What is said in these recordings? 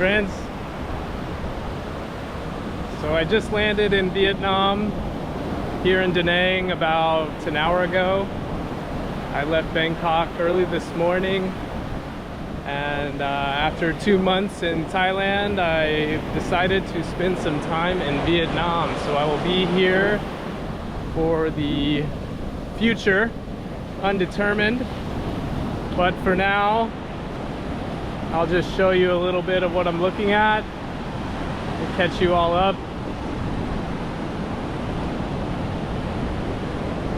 friends. So I just landed in Vietnam, here in Da Nang, about an hour ago. I left Bangkok early this morning, and after 2 months in Thailand, I decided to spend some time in Vietnam. So I will be here for the future, undetermined. But for now, I'll just show you a little bit of what I'm looking at. We'll catch you all up.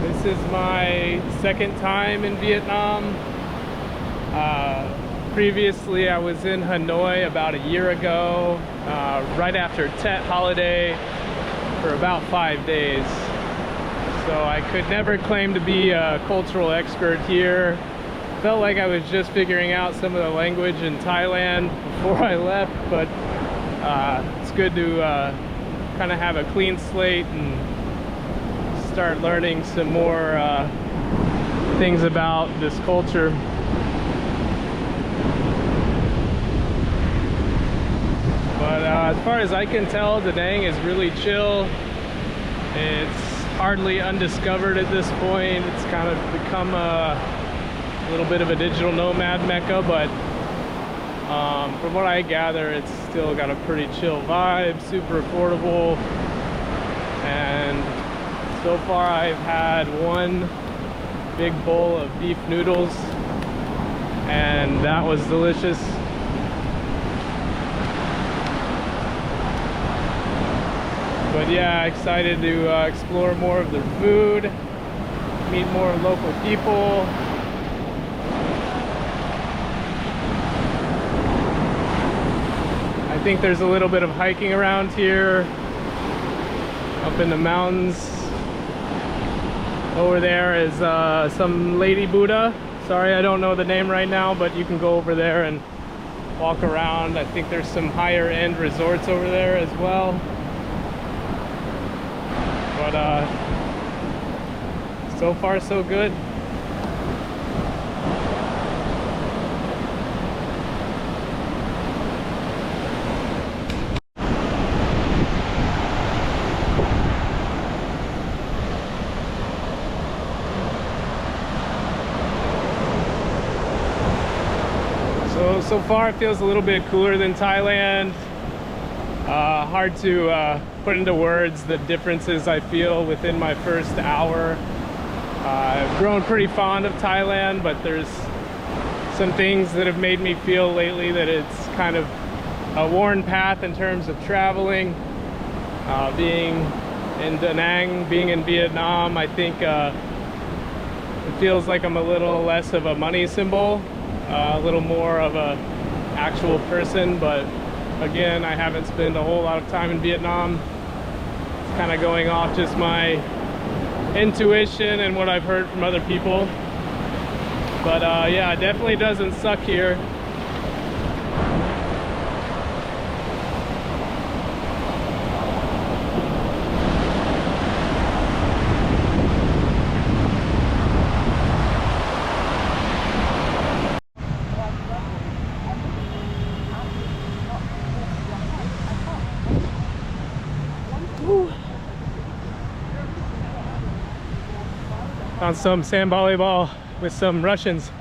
This is my second time in Vietnam. Previously, I was in Hanoi about a year ago, right after Tet holiday, for about 5 days. So I could never claim to be a cultural expert here. Felt like I was just figuring out some of the language in Thailand before I left, but it's good to kind of have a clean slate and start learning some more things about this culture. But as far as I can tell, Da Nang is really chill. It's hardly undiscovered at this point. It's kind of become a little bit of a digital nomad mecca, but from what I gather, it's still got a pretty chill vibe, super affordable. And so far I've had one big bowl of beef noodles, and that was delicious. But yeah, excited to explore more of their food, meet more local people. I think there's a little bit of hiking around here, up in the mountains. Over there is some Lady Buddha. Sorry, I don't know the name right now, but you can go over there and walk around. I think there's some higher end resorts over there as well. But so far so good. So far it feels a little bit cooler than Thailand. Hard to put into words the differences I feel within my first hour. I've grown pretty fond of Thailand, but there's some things that have made me feel lately that it's kind of a worn path in terms of traveling. Being in Da Nang, being in Vietnam, I think it feels like I'm a little less of a money symbol, a little more of a actual person. But again, I haven't spent a whole lot of time in Vietnam. It's kind of going off just my intuition and what I've heard from other people. But yeah, it definitely doesn't suck here. On some sand volleyball with some Russians.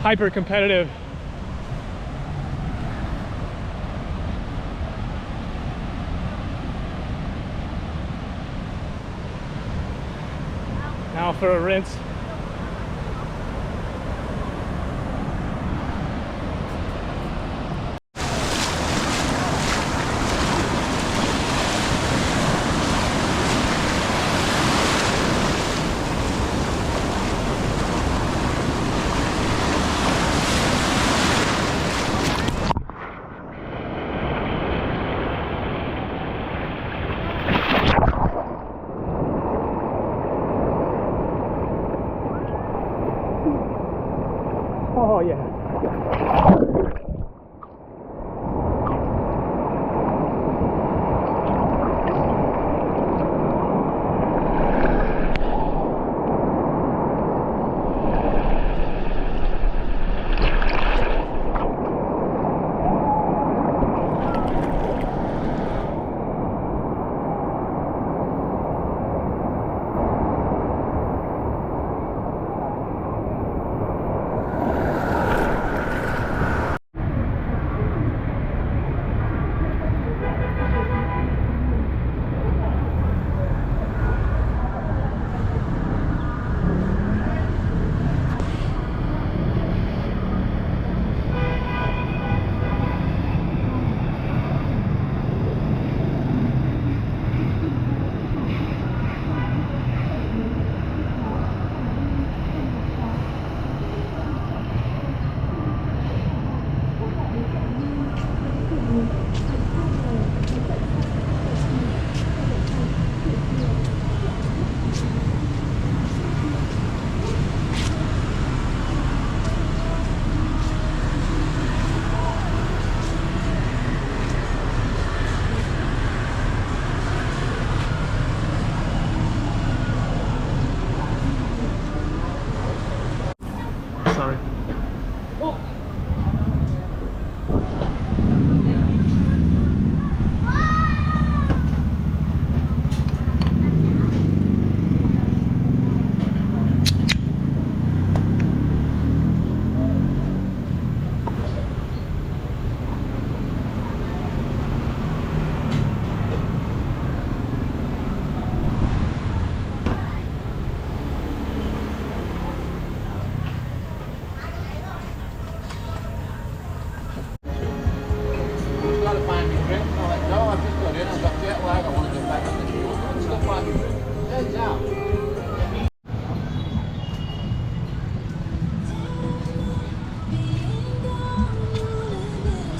Hyper competitive. Now for a rinse. Oh yeah.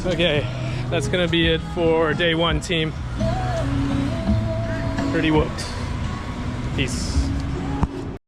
Okay, that's gonna be it for day one, team. Pretty whooped. Peace.